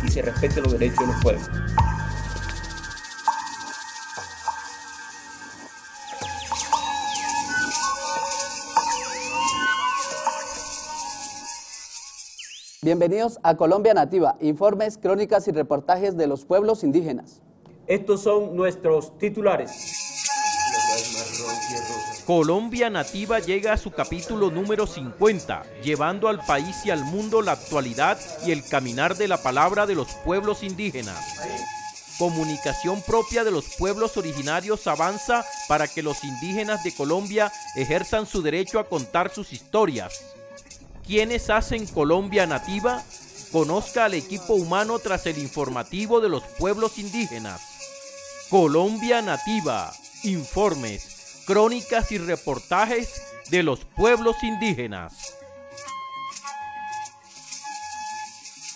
Y se respeten los derechos de los pueblos. Bienvenidos a Colombia Nativa, informes, crónicas y reportajes de los pueblos indígenas. Estos son nuestros titulares. Colombia Nativa llega a su capítulo número 50, llevando al país y al mundo la actualidad y el caminar de la palabra de los pueblos indígenas. Comunicación propia de los pueblos originarios avanza para que los indígenas de Colombia ejerzan su derecho a contar sus historias. ¿Quiénes hacen Colombia Nativa? Conozca al equipo humano tras el informativo de los pueblos indígenas. Colombia Nativa, informes, crónicas y reportajes de los pueblos indígenas.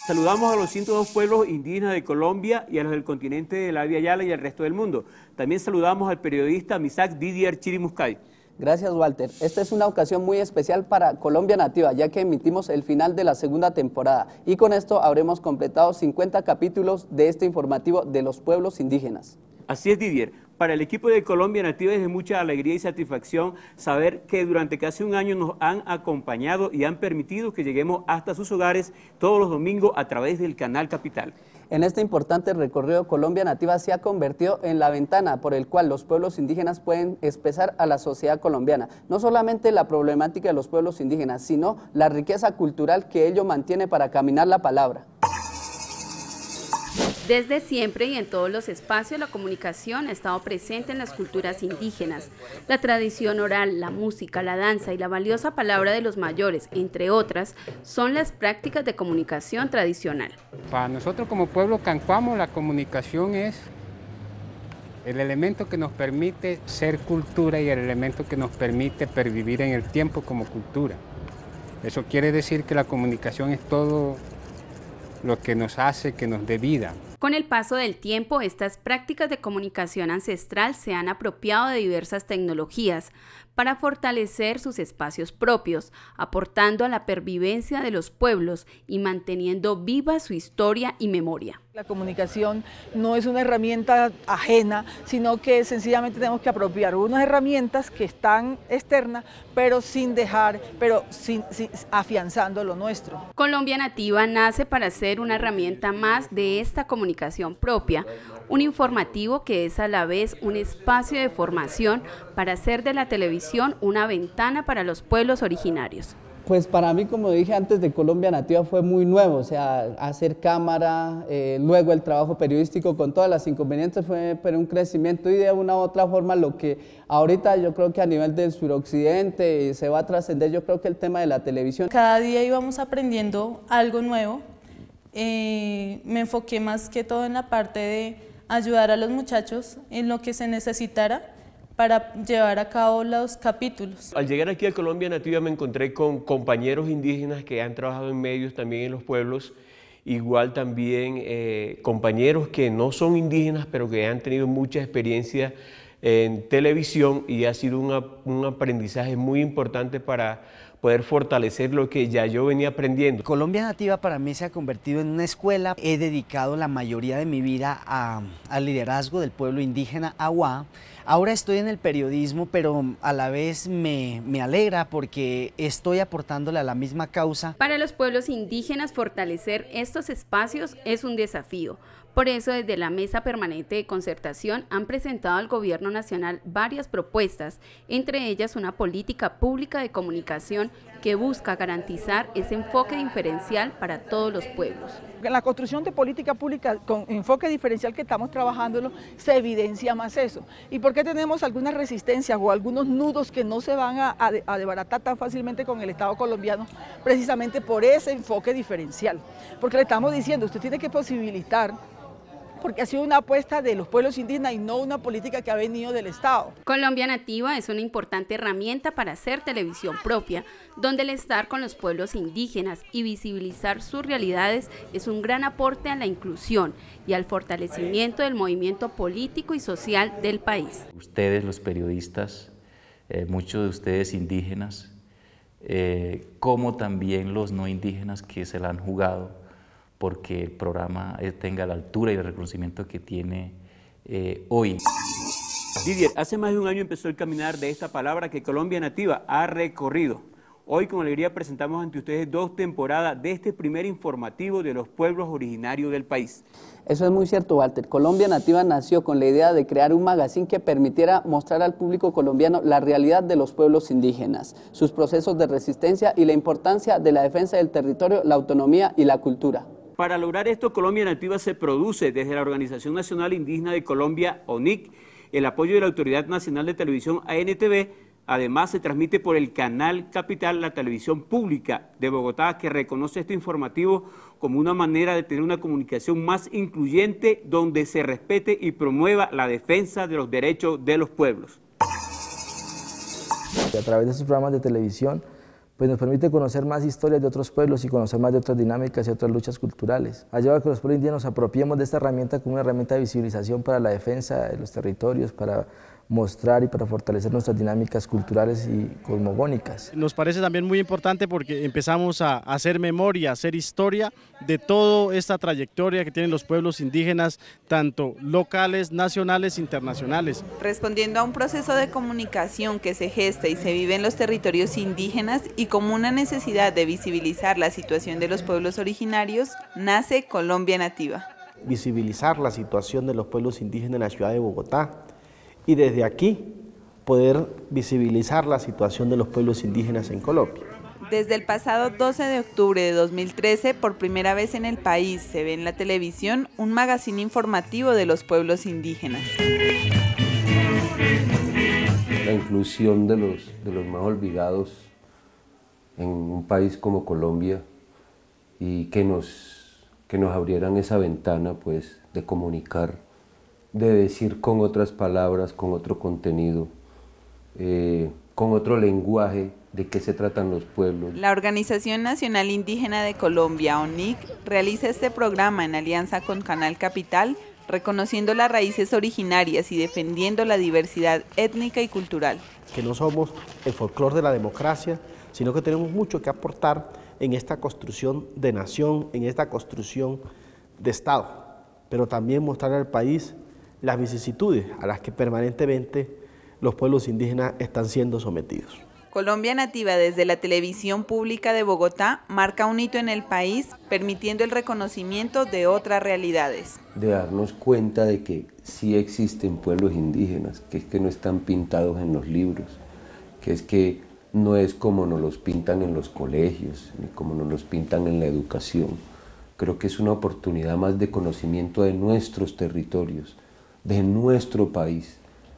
Saludamos a los 102 pueblos indígenas de Colombia y a los del continente de la Via Yala y al resto del mundo. También saludamos al periodista Misak Didier Chirimuscay. Gracias, Walter. Esta es una ocasión muy especial para Colombia Nativa, ya que emitimos el final de la segunda temporada y con esto habremos completado 50 capítulos de este informativo de los pueblos indígenas. Así es, Didier. Para el equipo de Colombia Nativa es de mucha alegría y satisfacción saber que durante casi un año nos han acompañado y han permitido que lleguemos hasta sus hogares todos los domingos a través del Canal Capital. En este importante recorrido, Colombia Nativa se ha convertido en la ventana por el cual los pueblos indígenas pueden expresar a la sociedad colombiana, no solamente la problemática de los pueblos indígenas, sino la riqueza cultural que ello mantiene para caminar la palabra. Desde siempre y en todos los espacios, la comunicación ha estado presente en las culturas indígenas. La tradición oral, la música, la danza y la valiosa palabra de los mayores, entre otras, son las prácticas de comunicación tradicional. Para nosotros como pueblo cancuamo, la comunicación es el elemento que nos permite ser cultura y el elemento que nos permite pervivir en el tiempo como cultura. Eso quiere decir que la comunicación es todo lo que nos hace que nos dé vida. Con el paso del tiempo, estas prácticas de comunicación ancestral se han apropiado de diversas tecnologías para fortalecer sus espacios propios, aportando a la pervivencia de los pueblos y manteniendo viva su historia y memoria. La comunicación no es una herramienta ajena, sino que sencillamente tenemos que apropiar unas herramientas que están externas, pero sin afianzando lo nuestro. Colombia Nativa nace para ser una herramienta más de esta comunicación propia, un informativo que es a la vez un espacio de formación para hacer de la televisión una ventana para los pueblos originarios. Pues para mí, como dije antes, de Colombia Nativa fue muy nuevo, o sea, hacer cámara, luego el trabajo periodístico con todas las inconvenientes fue pero un crecimiento y de una u otra forma lo que ahorita yo creo que a nivel del suroccidente se va a trascender, yo creo que el tema de la televisión. Cada día íbamos aprendiendo algo nuevo, me enfoqué más que todo en la parte de ayudar a los muchachos en lo que se necesitara para llevar a cabo los capítulos. Al llegar aquí a Colombia Nativa me encontré con compañeros indígenas que han trabajado en medios también en los pueblos, igual también compañeros que no son indígenas pero que han tenido mucha experiencia en televisión y ha sido un aprendizaje muy importante para poder fortalecer lo que ya yo venía aprendiendo. Colombia Nativa para mí se ha convertido en una escuela. He dedicado la mayoría de mi vida al liderazgo del pueblo indígena Awa. Ahora estoy en el periodismo, pero a la vez me alegra porque estoy aportándole a la misma causa. Para los pueblos indígenas, fortalecer estos espacios es un desafío. Por eso, desde la Mesa Permanente de Concertación han presentado al Gobierno Nacional varias propuestas, entre ellas una política pública de comunicación que busca garantizar ese enfoque diferencial para todos los pueblos. En la construcción de política pública con enfoque diferencial que estamos trabajando se evidencia más eso. ¿Y por qué tenemos algunas resistencias o algunos nudos que no se van a desbaratar tan fácilmente con el Estado colombiano? Precisamente por ese enfoque diferencial. Porque le estamos diciendo, usted tiene que posibilitar porque ha sido una apuesta de los pueblos indígenas y no una política que ha venido del Estado. Colombia Nativa es una importante herramienta para hacer televisión propia, donde el estar con los pueblos indígenas y visibilizar sus realidades es un gran aporte a la inclusión y al fortalecimiento del movimiento político y social del país. Ustedes, los periodistas, muchos de ustedes indígenas, como también los no indígenas que se la han jugado porque el programa tenga la altura y el reconocimiento que tiene hoy. Didier, hace más de un año empezó el caminar de esta palabra que Colombia Nativa ha recorrido. Hoy con alegría presentamos ante ustedes 2 temporadas de este primer informativo de los pueblos originarios del país. Eso es muy cierto, Walter. Colombia Nativa nació con la idea de crear un magazine que permitiera mostrar al público colombiano la realidad de los pueblos indígenas, sus procesos de resistencia y la importancia de la defensa del territorio, la autonomía y la cultura. Para lograr esto, Colombia Nativa se produce desde la Organización Nacional Indígena de Colombia, ONIC, el apoyo de la Autoridad Nacional de Televisión, ANTV. Además, se transmite por el Canal Capital, la televisión pública de Bogotá, que reconoce este informativo como una manera de tener una comunicación más incluyente, donde se respete y promueva la defensa de los derechos de los pueblos. A través de estos programas de televisión, pues nos permite conocer más historias de otros pueblos y conocer más de otras dinámicas y otras luchas culturales. Ha llevado a que los pueblos indígenas nos apropiemos de esta herramienta como una herramienta de visibilización para la defensa de los territorios, para mostrar y para fortalecer nuestras dinámicas culturales y cosmogónicas. Nos parece también muy importante porque empezamos a hacer memoria, a hacer historia de toda esta trayectoria que tienen los pueblos indígenas, tanto locales, nacionales e internacionales. Respondiendo a un proceso de comunicación que se gesta y se vive en los territorios indígenas y como una necesidad de visibilizar la situación de los pueblos originarios, nace Colombia Nativa. Visibilizar la situación de los pueblos indígenas en la ciudad de Bogotá, y desde aquí poder visibilizar la situación de los pueblos indígenas en Colombia. Desde el pasado 12 de octubre de 2013, por primera vez en el país, se ve en la televisión un magazine informativo de los pueblos indígenas. La inclusión de los más olvidados en un país como Colombia y que nos abrieran esa ventana, pues, de comunicar, de decir con otras palabras, con otro contenido, con otro lenguaje de qué se tratan los pueblos. La Organización Nacional Indígena de Colombia, ONIC, realiza este programa en alianza con Canal Capital, reconociendo las raíces originarias y defendiendo la diversidad étnica y cultural. Que no somos el folclore de la democracia, sino que tenemos mucho que aportar en esta construcción de nación, en esta construcción de Estado, pero también mostrar al país las vicisitudes a las que permanentemente los pueblos indígenas están siendo sometidos. Colombia Nativa desde la televisión pública de Bogotá marca un hito en el país, permitiendo el reconocimiento de otras realidades. De darnos cuenta de que sí existen pueblos indígenas, que es que no están pintados en los libros, que es que no es como nos los pintan en los colegios, ni como nos los pintan en la educación. Creo que es una oportunidad más de conocimiento de nuestros territorios, de nuestro país,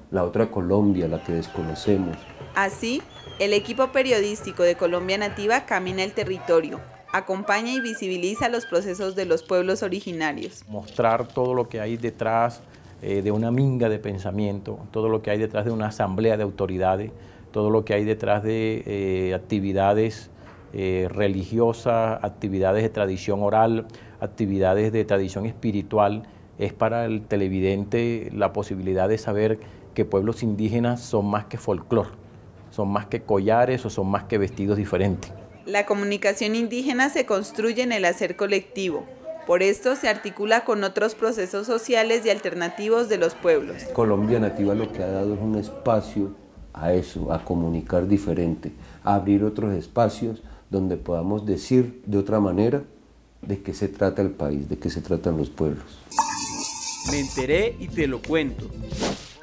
la otra Colombia, la que desconocemos. Así, el equipo periodístico de Colombia Nativa camina el territorio, acompaña y visibiliza los procesos de los pueblos originarios. Mostrar todo lo que hay detrás de una minga de pensamiento, todo lo que hay detrás de una asamblea de autoridades, todo lo que hay detrás de actividades religiosas, actividades de tradición oral, actividades de tradición espiritual. Es para el televidente la posibilidad de saber que pueblos indígenas son más que folclore, son más que collares o son más que vestidos diferentes. La comunicación indígena se construye en el hacer colectivo. Por esto se articula con otros procesos sociales y alternativos de los pueblos. Colombia Nativa lo que ha dado es un espacio a eso, a comunicar diferente, a abrir otros espacios donde podamos decir de otra manera de qué se trata el país, de qué se tratan los pueblos. Me enteré y te lo cuento.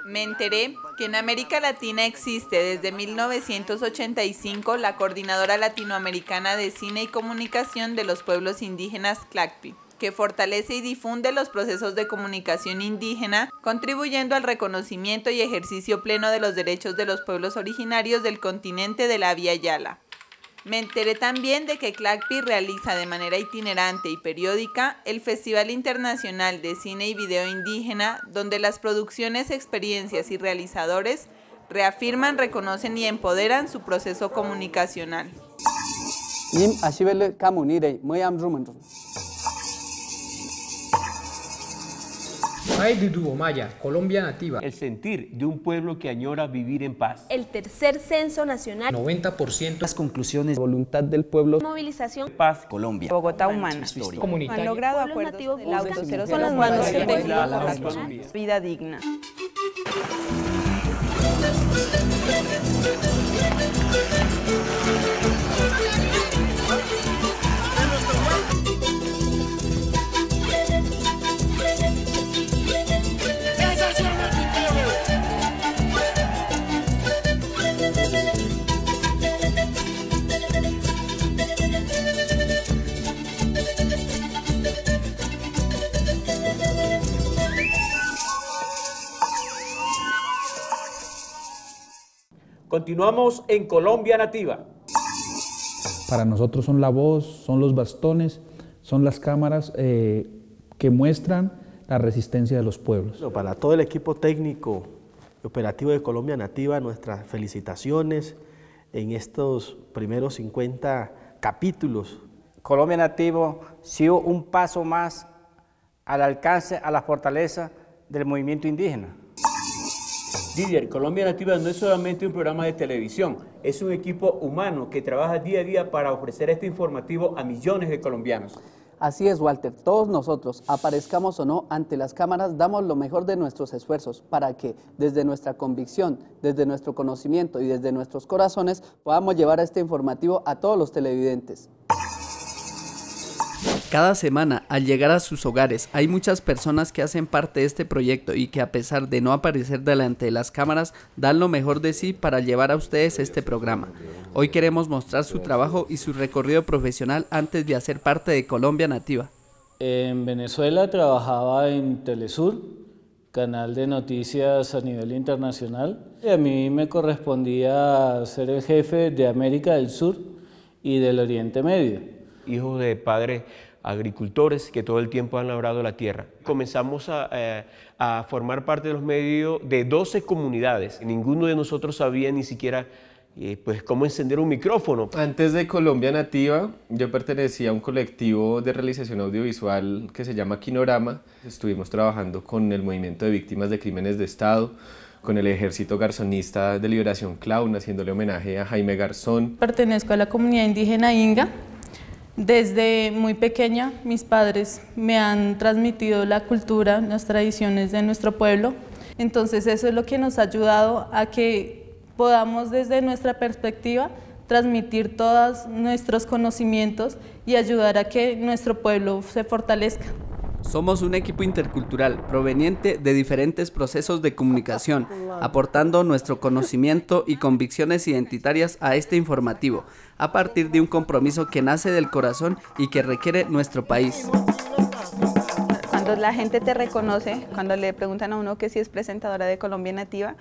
Me enteré que en América Latina existe desde 1985 la Coordinadora Latinoamericana de Cine y Comunicación de los Pueblos Indígenas, CLACPI, que fortalece y difunde los procesos de comunicación indígena, contribuyendo al reconocimiento y ejercicio pleno de los derechos de los pueblos originarios del continente de la Vía Yala. Me enteré también de que CLACPI realiza de manera itinerante y periódica el Festival Internacional de Cine y Video Indígena, donde las producciones, experiencias y realizadores reafirman, reconocen y empoderan su proceso comunicacional. Colombia Nativa. El sentir de un pueblo que añora vivir en paz. El tercer censo nacional. 90%. Las conclusiones. Voluntad del pueblo. Movilización. Paz. Colombia. Bogotá humana. Han logrado acuerdos nativos con las manos. Vida digna. Continuamos en Colombia Nativa. Para nosotros son la voz, son los bastones, son las cámaras que muestran la resistencia de los pueblos. Para todo el equipo técnico y operativo de Colombia Nativa, nuestras felicitaciones en estos primeros 50 capítulos. Colombia Nativo sido un paso más al alcance, a la fortaleza del movimiento indígena. Didier, Colombia Nativa no es solamente un programa de televisión, es un equipo humano que trabaja día a día para ofrecer este informativo a millones de colombianos. Así es, Walter, todos nosotros, aparezcamos o no ante las cámaras, damos lo mejor de nuestros esfuerzos para que desde nuestra convicción, desde nuestro conocimiento y desde nuestros corazones podamos llevar este informativo a todos los televidentes. Cada semana, al llegar a sus hogares, hay muchas personas que hacen parte de este proyecto y que a pesar de no aparecer delante de las cámaras, dan lo mejor de sí para llevar a ustedes este programa. Hoy queremos mostrar su trabajo y su recorrido profesional antes de hacer parte de Colombia Nativa. En Venezuela trabajaba en Telesur, canal de noticias a nivel internacional, y a mí me correspondía ser el jefe de América del Sur y del Oriente Medio. Hijo de padres agricultores que todo el tiempo han labrado la tierra. Comenzamos a formar parte de los medios de 12 comunidades. Ninguno de nosotros sabía ni siquiera pues cómo encender un micrófono. Antes de Colombia Nativa, yo pertenecía a un colectivo de realización audiovisual que se llama Quinorama. Estuvimos trabajando con el movimiento de víctimas de crímenes de Estado, con el Ejército Garzonista de Liberación Clown, haciéndole homenaje a Jaime Garzón. Pertenezco a la comunidad indígena Inga. Desde muy pequeña, mis padres me han transmitido la cultura, las tradiciones de nuestro pueblo. Entonces eso es lo que nos ha ayudado a que podamos desde nuestra perspectiva transmitir todos nuestros conocimientos y ayudar a que nuestro pueblo se fortalezca. Somos un equipo intercultural proveniente de diferentes procesos de comunicación, aportando nuestro conocimiento y convicciones identitarias a este informativo, a partir de un compromiso que nace del corazón y que requiere nuestro país. Cuando la gente te reconoce, cuando le preguntan a uno que si es presentadora de Colombia Nativa,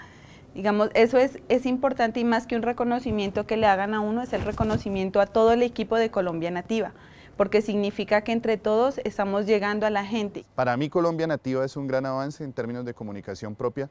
digamos, eso es importante, y más que un reconocimiento que le hagan a uno, es el reconocimiento a todo el equipo de Colombia Nativa, porque significa que entre todos estamos llegando a la gente. Para mí Colombia Nativa es un gran avance en términos de comunicación propia,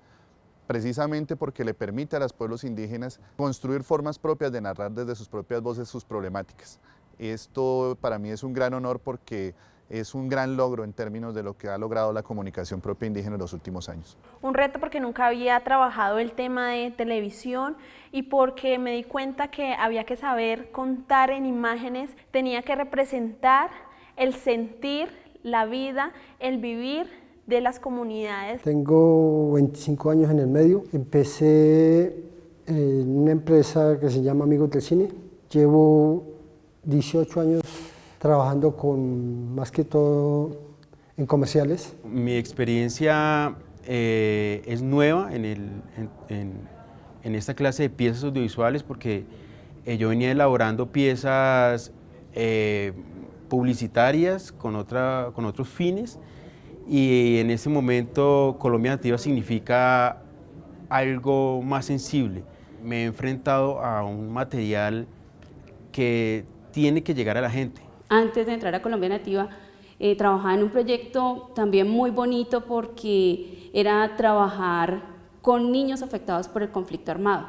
precisamente porque le permite a los pueblos indígenas construir formas propias de narrar desde sus propias voces sus problemáticas. Esto para mí es un gran honor porque es un gran logro en términos de lo que ha logrado la comunicación propia indígena en los últimos años. Un reto porque nunca había trabajado el tema de televisión y porque me di cuenta que había que saber contar en imágenes, tenía que representar el sentir, la vida, el vivir de las comunidades. Tengo 25 años en el medio, empecé en una empresa que se llama Amigos del Cine, llevo 18 años trabajando con, más que todo, en comerciales. Mi experiencia es nueva en esta clase de piezas audiovisuales porque yo venía elaborando piezas publicitarias con otros fines, y en este momento Colombia Nativa significa algo más sensible. Me he enfrentado a un material que tiene que llegar a la gente. Antes de entrar a Colombia Nativa, trabajaba en un proyecto también muy bonito porque era trabajar con niños afectados por el conflicto armado.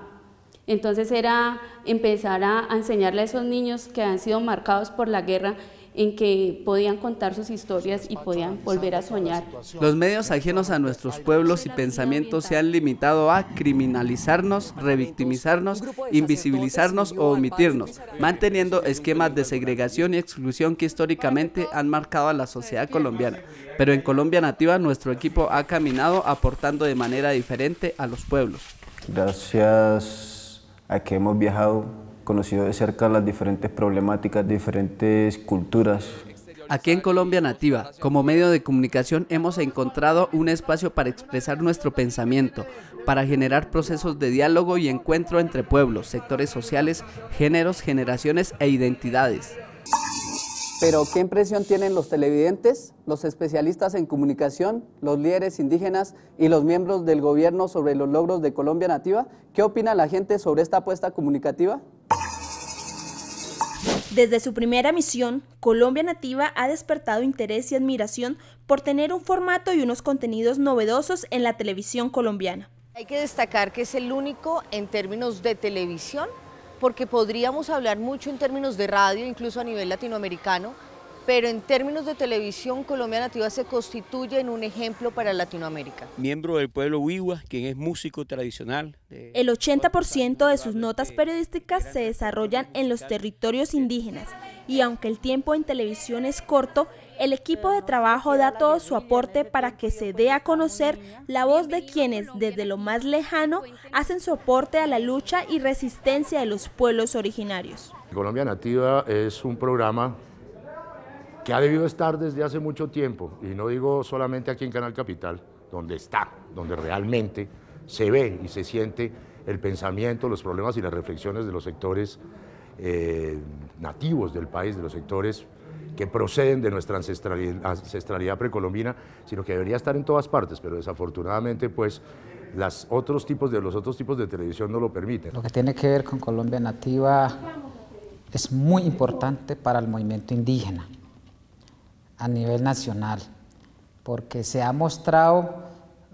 Entonces era empezar a enseñarle a esos niños que han sido marcados por la guerra en que podían contar sus historias y podían volver a soñar. Los medios ajenos a nuestros pueblos y pensamientos se han limitado a criminalizarnos, revictimizarnos, invisibilizarnos o omitirnos, manteniendo esquemas de segregación y exclusión que históricamente han marcado a la sociedad colombiana. Pero en Colombia Nativa nuestro equipo ha caminado aportando de manera diferente a los pueblos. Gracias a que hemos viajado, conocido de cerca las diferentes problemáticas, diferentes culturas. Aquí en Colombia Nativa, como medio de comunicación, hemos encontrado un espacio para expresar nuestro pensamiento, para generar procesos de diálogo y encuentro entre pueblos, sectores sociales, géneros, generaciones e identidades. Pero ¿qué impresión tienen los televidentes, los especialistas en comunicación, los líderes indígenas y los miembros del gobierno sobre los logros de Colombia Nativa? ¿Qué opina la gente sobre esta apuesta comunicativa? Desde su primera emisión, Colombia Nativa ha despertado interés y admiración por tener un formato y unos contenidos novedosos en la televisión colombiana. Hay que destacar que es el único en términos de televisión, porque podríamos hablar mucho en términos de radio, incluso a nivel latinoamericano, pero en términos de televisión, Colombia Nativa se constituye en un ejemplo para Latinoamérica. Miembro del pueblo Wiwa, quien es músico tradicional. El 80% de sus notas periodísticas se desarrollan en los territorios indígenas y aunque el tiempo en televisión es corto, el equipo de trabajo da todo su aporte para que se dé a conocer la voz de quienes desde lo más lejano hacen soporte a la lucha y resistencia de los pueblos originarios. Colombia Nativa es un programa que ha debido estar desde hace mucho tiempo, y no digo solamente aquí en Canal Capital, donde está, donde realmente se ve y se siente el pensamiento, los problemas y las reflexiones de los sectores nativos del país, de los sectores que proceden de nuestra ancestralidad precolombina, sino que debería estar en todas partes, pero desafortunadamente pues los otros tipos de televisión no lo permiten. Lo que tiene que ver con Colombia Nativa es muy importante para el movimiento indígena a nivel nacional, porque se ha mostrado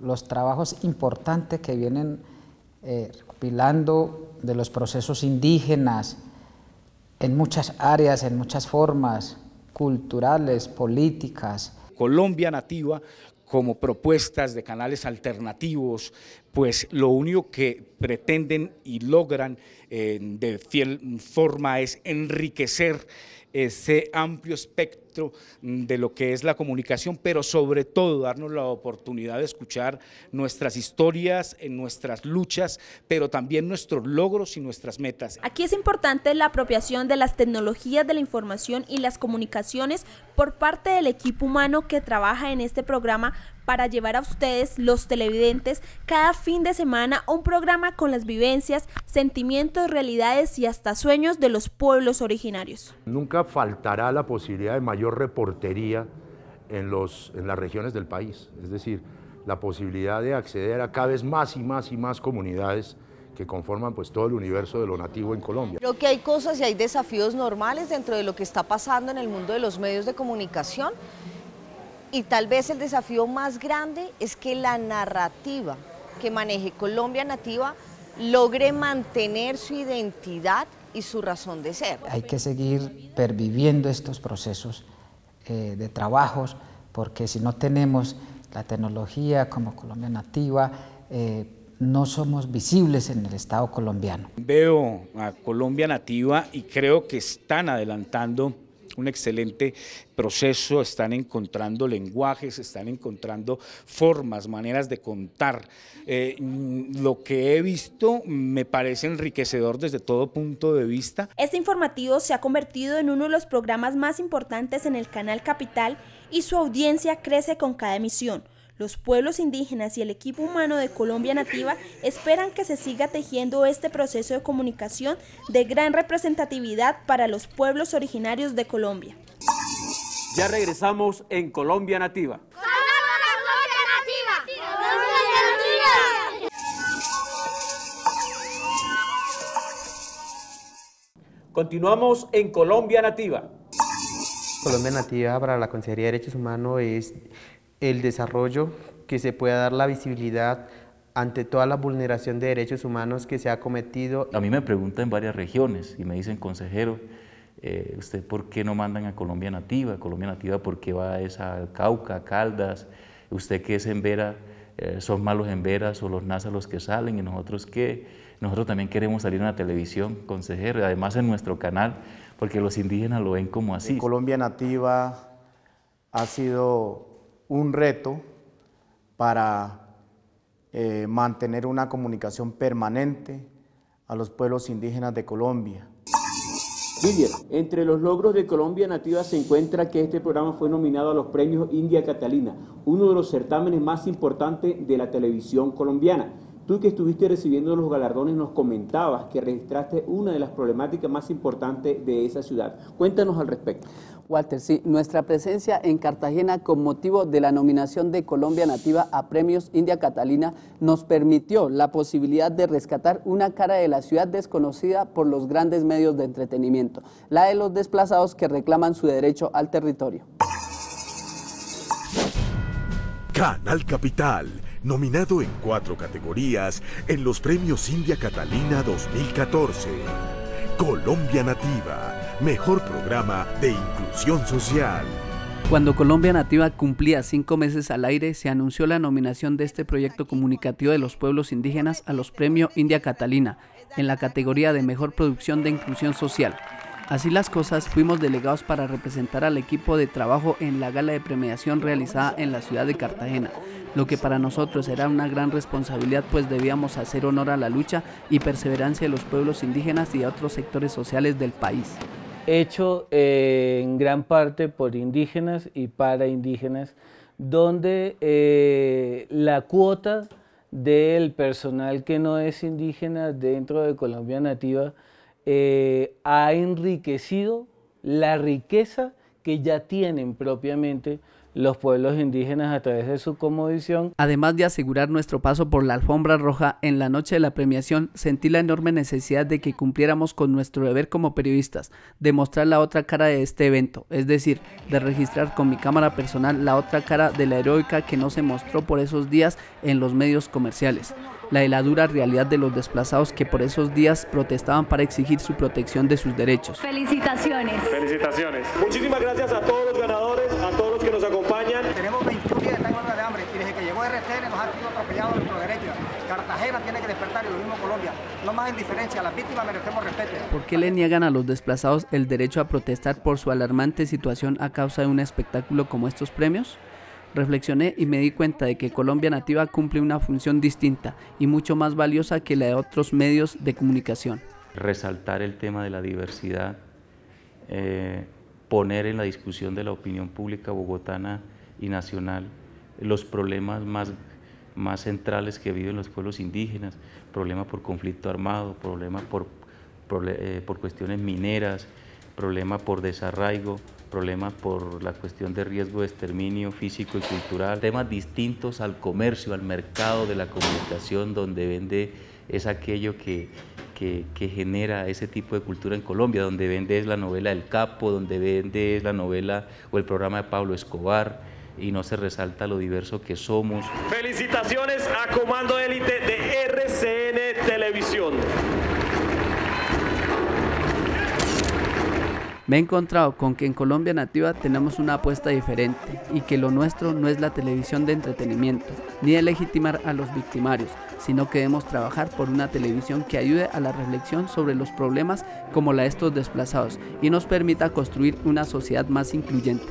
los trabajos importantes que vienen recopilando de los procesos indígenas en muchas áreas, en muchas formas, culturales, políticas. Colombia Nativa, como propuestas de canales alternativos, pues lo único que pretenden y logran de fiel forma es enriquecer ese amplio espectro de lo que es la comunicación, pero sobre todo darnos la oportunidad de escuchar nuestras historias, nuestras luchas, pero también nuestros logros y nuestras metas. Aquí es importante la apropiación de las tecnologías de la información y las comunicaciones por parte del equipo humano que trabaja en este programa para llevar a ustedes, los televidentes, cada fin de semana un programa con las vivencias, sentimientos, realidades y hasta sueños de los pueblos originarios. Nunca faltará la posibilidad de mayor reportería en las regiones del país, es decir, la posibilidad de acceder a cada vez más y más y más comunidades que conforman pues todo el universo de lo nativo en Colombia. Creo que hay cosas y hay desafíos normales dentro de lo que está pasando en el mundo de los medios de comunicación. Y tal vez el desafío más grande es que la narrativa que maneje Colombia Nativa logre mantener su identidad y su razón de ser. Hay que seguir perviviendo estos procesos de trabajos, porque si no tenemos la tecnología como Colombia Nativa, no somos visibles en el Estado colombiano. Veo a Colombia Nativa y creo que están adelantando un excelente proceso, están encontrando lenguajes, están encontrando formas, maneras de contar. Lo que he visto me parece enriquecedor desde todo punto de vista. Este informativo se ha convertido en uno de los programas más importantes en el Canal Capital y su audiencia crece con cada emisión. Los pueblos indígenas y el equipo humano de Colombia Nativa esperan que se siga tejiendo este proceso de comunicación de gran representatividad para los pueblos originarios de Colombia. Ya regresamos en Colombia Nativa. Continuamos en Colombia Nativa. Colombia Nativa para la Consejería de Derechos Humanos es el desarrollo, que se pueda dar la visibilidad ante toda la vulneración de derechos humanos que se ha cometido. A mí me preguntan en varias regiones y me dicen, consejero, ¿usted por qué no mandan a Colombia Nativa? Colombia Nativa, ¿por qué va a Cauca, Caldas? ¿Usted qué es en Vera? ¿Son malos en Veras o los NASA los que salen? ¿Y nosotros qué? Nosotros también queremos salir en la televisión, consejero, y además en nuestro canal, porque los indígenas lo ven como así. Colombia Nativa ha sido un reto para mantener una comunicación permanente a los pueblos indígenas de Colombia. Vivier, entre los logros de Colombia Nativa se encuentra que este programa fue nominado a los premios India Catalina, uno de los certámenes más importantes de la televisión colombiana. Tú que estuviste recibiendo los galardones nos comentabas que registraste una de las problemáticas más importantes de esa ciudad. Cuéntanos al respecto. Walter, sí, nuestra presencia en Cartagena con motivo de la nominación de Colombia Nativa a premios India Catalina nos permitió la posibilidad de rescatar una cara de la ciudad desconocida por los grandes medios de entretenimiento, la de los desplazados que reclaman su derecho al territorio. Canal Capital, nominado en 4 categorías en los premios India Catalina 2014. Colombia Nativa, mejor programa de inclusión social. Cuando Colombia Nativa cumplía 5 meses al aire, se anunció la nominación de este proyecto comunicativo de los pueblos indígenas a los premios India Catalina, en la categoría de mejor producción de inclusión social. Así las cosas, fuimos delegados para representar al equipo de trabajo en la gala de premiación realizada en la ciudad de Cartagena, lo que para nosotros era una gran responsabilidad, pues debíamos hacer honor a la lucha y perseverancia de los pueblos indígenas y a otros sectores sociales del país. Hecho en gran parte por indígenas y para indígenas, donde la cuota del personal que no es indígena dentro de Colombia Nativa ha enriquecido la riqueza que ya tienen propiamente los pueblos indígenas a través de su cosmovisión. Además de asegurar nuestro paso por la alfombra roja, en la noche de la premiación sentí la enorme necesidad de que cumpliéramos con nuestro deber como periodistas, de mostrar la otra cara de este evento, es decir, de registrar con mi cámara personal la otra cara de la heroica que no se mostró por esos días en los medios comerciales, la de la dura realidad de los desplazados que por esos días protestaban para exigir su protección de sus derechos. Felicitaciones. Felicitaciones. Muchísimas gracias a todos los ganadores, a todos los que nos acompañan. Tenemos 21 días de estar en huelga de hambre y desde que llegó RTN nos han sido atropellados nuestros derechos. Cartagena tiene que despertar y lo mismo Colombia. No más indiferencia, las víctimas merecemos respeto. ¿Por qué le niegan a los desplazados el derecho a protestar por su alarmante situación a causa de un espectáculo como estos premios? Reflexioné y me di cuenta de que Colombia Nativa cumple una función distinta y mucho más valiosa que la de otros medios de comunicación. Resaltar el tema de la diversidad, poner en la discusión de la opinión pública bogotana y nacional los problemas más centrales que viven los pueblos indígenas, problemas por conflicto armado, problemas por cuestiones mineras, problemas por desarraigo, problemas por la cuestión de riesgo de exterminio físico y cultural, temas distintos al comercio, al mercado de la comunicación, donde vende es aquello que genera ese tipo de cultura en Colombia, donde vende es la novela El Capo, donde vende es la novela o el programa de Pablo Escobar, y no se resalta lo diverso que somos. Felicitaciones a Comando Élite de RCN Televisión. Me he encontrado con que en Colombia Nativa tenemos una apuesta diferente y que lo nuestro no es la televisión de entretenimiento, ni de legitimar a los victimarios, sino que debemos trabajar por una televisión que ayude a la reflexión sobre los problemas como la de estos desplazados y nos permita construir una sociedad más incluyente.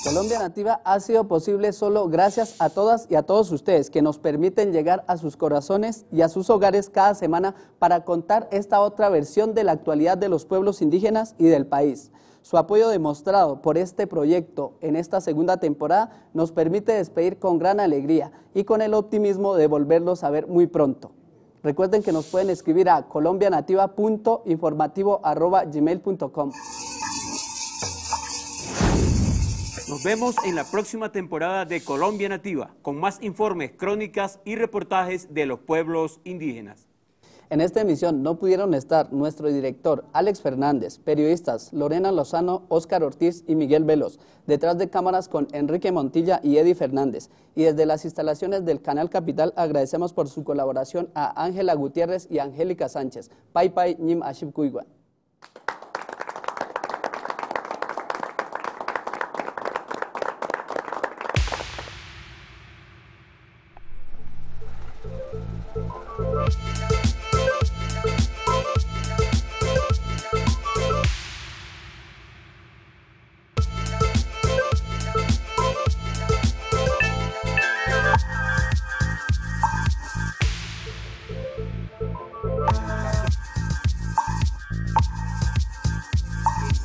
Colombia Nativa ha sido posible solo gracias a todas y a todos ustedes que nos permiten llegar a sus corazones y a sus hogares cada semana para contar esta otra versión de la actualidad de los pueblos indígenas y del país. Su apoyo demostrado por este proyecto en esta segunda temporada nos permite despedir con gran alegría y con el optimismo de volverlos a ver muy pronto. Recuerden que nos pueden escribir a colombianativa.informativo@gmail.com. Nos vemos en la próxima temporada de Colombia Nativa, con más informes, crónicas y reportajes de los pueblos indígenas. En esta emisión no pudieron estar nuestro director Alex Fernández, periodistas Lorena Lozano, Óscar Ortiz y Miguel Veloz, detrás de cámaras con Enrique Montilla y Eddie Fernández. Y desde las instalaciones del Canal Capital agradecemos por su colaboración a Ángela Gutiérrez y Angélica Sánchez. Pai Pai Ñim Ashib Kuigua.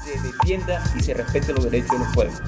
Se defienda y se respete los derechos de los pueblos.